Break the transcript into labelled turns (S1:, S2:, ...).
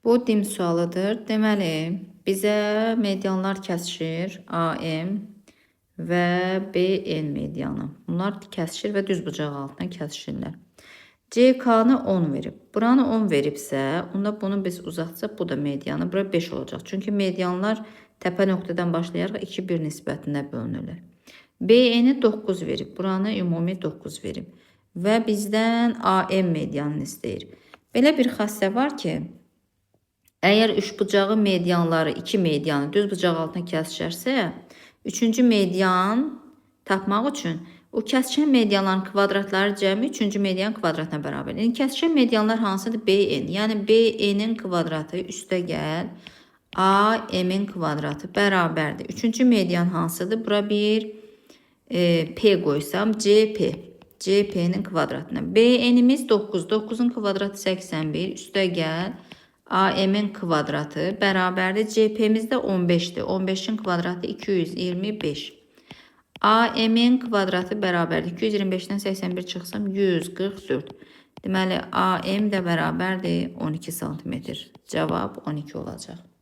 S1: Bu dim sualıdır. Deməli, bizə medianlar kəsişir. AM və BN medianı. Bunlar kəsişir və düz bucaq altına kəsişirlər. CK-nı 10 verib. Buranı 10 veribsə, onda bunu biz uzatsa, bu da medianı. Bura 5 olacaq. Çünki medianlar təpə nöqtədən başlayaraq 2-1 nisbətində bölünürlər. BN-i 9 verib. Buranı ümumi 9 verib. Və bizdən AM medianını istəyir. Belə bir xassə var ki, əgər üçbucağı medianları, iki medianı düz bucaq altına kəsişərsə, üçüncü median tapmaq üçün o kəsişən medianların kvadratları cəmi üçüncü median kvadratına bərabər. Yəni kəsişən medianlar hansıdır? BN. Yəni BN-in kvadratı üstə gəl AM-in kvadratı bərabərdir. Üçüncü median hansıdır? Bura bir P qoysam CP. CP'nin kvadratına. BN-imiz 9. 9'un kvadratı 81. Üstə gəl. AM-in kvadratı bərabərdir. CP'miz də 15'dir. 15'in kvadratı 225. AM-in kvadratı bərabərdir. 225'dən 81 çıxsam 144. Deməli, AM də bərabərdir 12 cm. Cavab 12 olacaq.